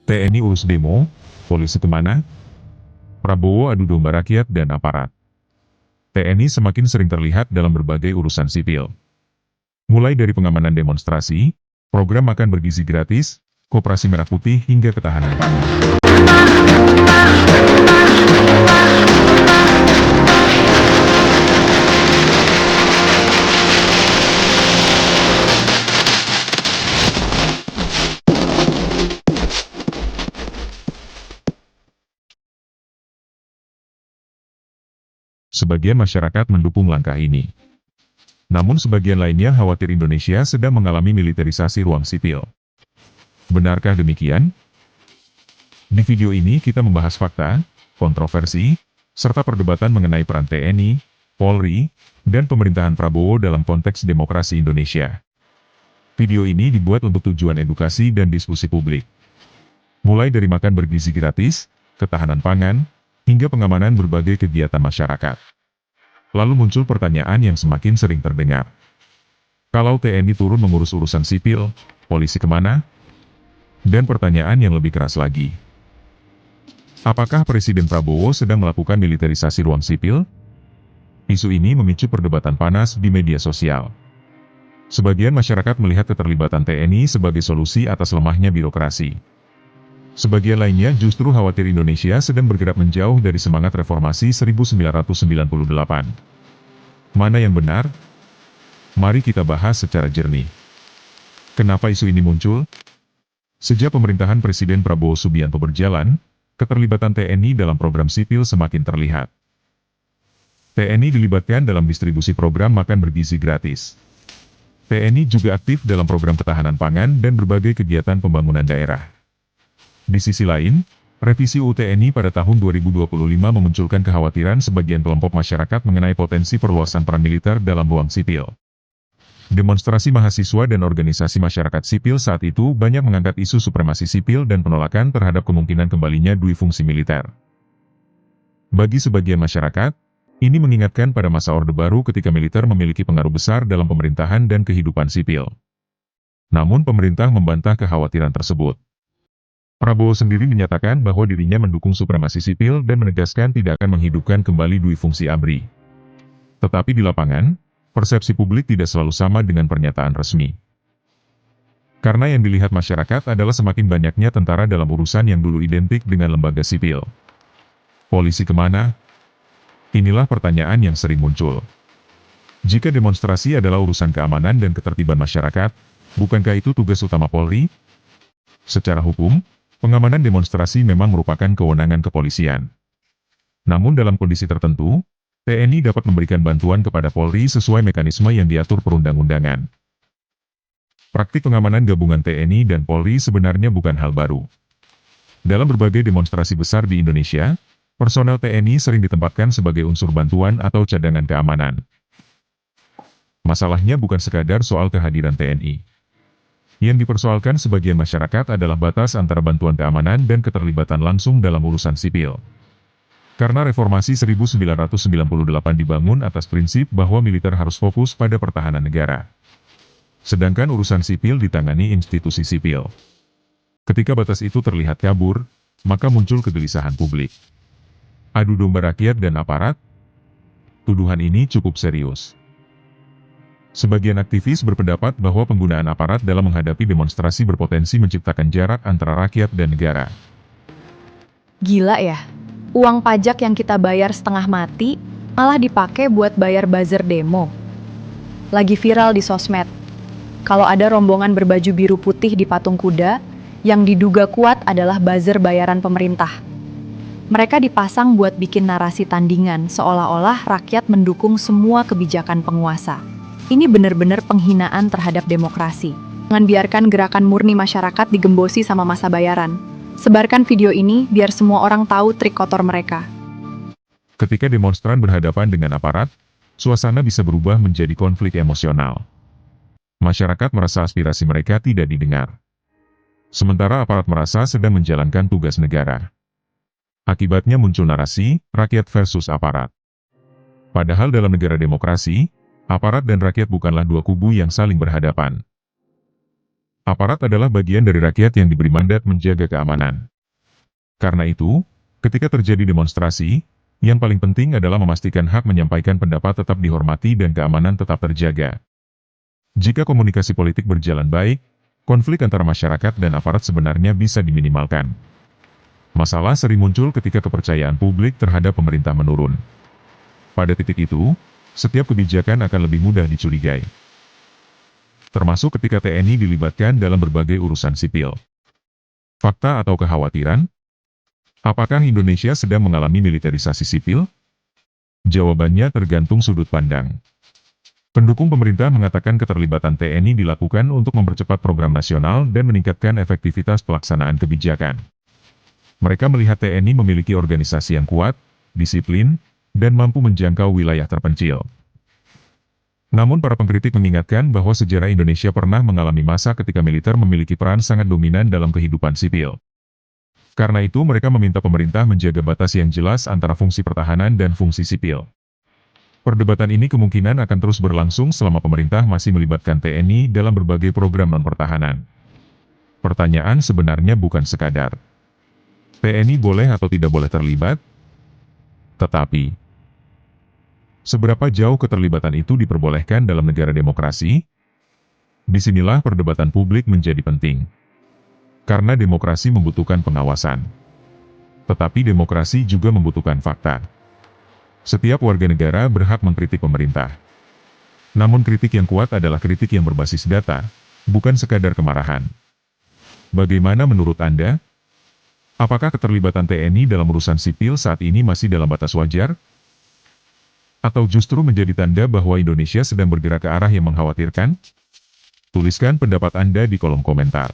TNI urus demo, polisi kemana? Prabowo adu domba rakyat dan aparat. TNI semakin sering terlihat dalam berbagai urusan sipil. Mulai dari pengamanan demonstrasi, program makan bergizi gratis, Koperasi Merah Putih hingga ketahanan pangan. Sebagian masyarakat mendukung langkah ini. Namun sebagian lainnya khawatir Indonesia sedang mengalami militerisasi ruang sipil. Benarkah demikian? Di video ini kita membahas fakta, kontroversi, serta perdebatan mengenai peran TNI, Polri, dan pemerintahan Prabowo dalam konteks demokrasi Indonesia. Video ini dibuat untuk tujuan edukasi dan diskusi publik. Mulai dari makan bergizi gratis, ketahanan pangan, hingga pengamanan berbagai kegiatan masyarakat. Lalu muncul pertanyaan yang semakin sering terdengar. Kalau TNI turun mengurus urusan sipil, polisi kemana? Dan pertanyaan yang lebih keras lagi. Apakah Presiden Prabowo sedang melakukan militerisasi ruang sipil? Isu ini memicu perdebatan panas di media sosial. Sebagian masyarakat melihat keterlibatan TNI sebagai solusi atas lemahnya birokrasi. Sebagian lainnya justru khawatir Indonesia sedang bergerak menjauh dari semangat reformasi 1998. Mana yang benar? Mari kita bahas secara jernih. Kenapa isu ini muncul? Sejak pemerintahan Presiden Prabowo Subianto berjalan, keterlibatan TNI dalam program sipil semakin terlihat. TNI dilibatkan dalam distribusi program makan bergizi gratis. TNI juga aktif dalam program ketahanan pangan dan berbagai kegiatan pembangunan daerah. Di sisi lain, revisi UU TNI pada tahun 2025 memunculkan kekhawatiran sebagian kelompok masyarakat mengenai potensi perluasan peran militer dalam ruang sipil. Demonstrasi mahasiswa dan organisasi masyarakat sipil saat itu banyak mengangkat isu supremasi sipil dan penolakan terhadap kemungkinan kembalinya dui fungsi militer. Bagi sebagian masyarakat, ini mengingatkan pada masa Orde Baru ketika militer memiliki pengaruh besar dalam pemerintahan dan kehidupan sipil. Namun pemerintah membantah kekhawatiran tersebut. Prabowo sendiri menyatakan bahwa dirinya mendukung supremasi sipil dan menegaskan tidak akan menghidupkan kembali dui fungsi ABRI. Tetapi di lapangan, persepsi publik tidak selalu sama dengan pernyataan resmi. Karena yang dilihat masyarakat adalah semakin banyaknya tentara dalam urusan yang dulu identik dengan lembaga sipil. Polisi kemana? Inilah pertanyaan yang sering muncul. Jika demonstrasi adalah urusan keamanan dan ketertiban masyarakat, bukankah itu tugas utama Polri? Secara hukum, pengamanan demonstrasi memang merupakan kewenangan kepolisian. Namun dalam kondisi tertentu, TNI dapat memberikan bantuan kepada Polri sesuai mekanisme yang diatur perundang-undangan. Praktik pengamanan gabungan TNI dan Polri sebenarnya bukan hal baru. Dalam berbagai demonstrasi besar di Indonesia, personel TNI sering ditempatkan sebagai unsur bantuan atau cadangan keamanan. Masalahnya bukan sekadar soal kehadiran TNI. Yang dipersoalkan sebagian masyarakat adalah batas antara bantuan keamanan dan keterlibatan langsung dalam urusan sipil. Karena reformasi 1998 dibangun atas prinsip bahwa militer harus fokus pada pertahanan negara. Sedangkan urusan sipil ditangani institusi sipil. Ketika batas itu terlihat kabur, maka muncul kegelisahan publik. Adu domba rakyat dan aparat? Tuduhan ini cukup serius. Sebagian aktivis berpendapat bahwa penggunaan aparat dalam menghadapi demonstrasi berpotensi menciptakan jarak antara rakyat dan negara. Gila ya, uang pajak yang kita bayar setengah mati, malah dipakai buat bayar buzzer demo. Lagi viral di sosmed, kalau ada rombongan berbaju biru putih di patung kuda, yang diduga kuat adalah buzzer bayaran pemerintah. Mereka dipasang buat bikin narasi tandingan, seolah-olah rakyat mendukung semua kebijakan penguasa. Ini benar-benar penghinaan terhadap demokrasi. Jangan biarkan gerakan murni masyarakat digembosi sama masa bayaran. Sebarkan video ini biar semua orang tahu trik kotor mereka. Ketika demonstran berhadapan dengan aparat, suasana bisa berubah menjadi konflik emosional. Masyarakat merasa aspirasi mereka tidak didengar. Sementara aparat merasa sedang menjalankan tugas negara. Akibatnya muncul narasi, rakyat versus aparat. Padahal dalam negara demokrasi, aparat dan rakyat bukanlah dua kubu yang saling berhadapan. Aparat adalah bagian dari rakyat yang diberi mandat menjaga keamanan. Karena itu, ketika terjadi demonstrasi, yang paling penting adalah memastikan hak menyampaikan pendapat tetap dihormati dan keamanan tetap terjaga. Jika komunikasi politik berjalan baik, konflik antara masyarakat dan aparat sebenarnya bisa diminimalkan. Masalah sering muncul ketika kepercayaan publik terhadap pemerintah menurun. Pada titik itu, setiap kebijakan akan lebih mudah dicurigai. Termasuk ketika TNI dilibatkan dalam berbagai urusan sipil. Fakta atau kekhawatiran? Apakah Indonesia sedang mengalami militerisasi sipil? Jawabannya tergantung sudut pandang. Pendukung pemerintah mengatakan keterlibatan TNI dilakukan untuk mempercepat program nasional dan meningkatkan efektivitas pelaksanaan kebijakan. Mereka melihat TNI memiliki organisasi yang kuat, disiplin, dan mampu menjangkau wilayah terpencil. Namun para pengkritik mengingatkan bahwa sejarah Indonesia pernah mengalami masa ketika militer memiliki peran sangat dominan dalam kehidupan sipil. Karena itu mereka meminta pemerintah menjaga batas yang jelas antara fungsi pertahanan dan fungsi sipil. Perdebatan ini kemungkinan akan terus berlangsung selama pemerintah masih melibatkan TNI dalam berbagai program non-pertahanan. Pertanyaan sebenarnya bukan sekadar TNI boleh atau tidak boleh terlibat, tetapi seberapa jauh keterlibatan itu diperbolehkan dalam negara demokrasi? Disinilah perdebatan publik menjadi penting. Karena demokrasi membutuhkan pengawasan. Tetapi demokrasi juga membutuhkan fakta. Setiap warga negara berhak mengkritik pemerintah. Namun kritik yang kuat adalah kritik yang berbasis data, bukan sekadar kemarahan. Bagaimana menurut Anda? Apakah keterlibatan TNI dalam urusan sipil saat ini masih dalam batas wajar? Atau justru menjadi tanda bahwa Indonesia sedang bergerak ke arah yang mengkhawatirkan? Tuliskan pendapat Anda di kolom komentar.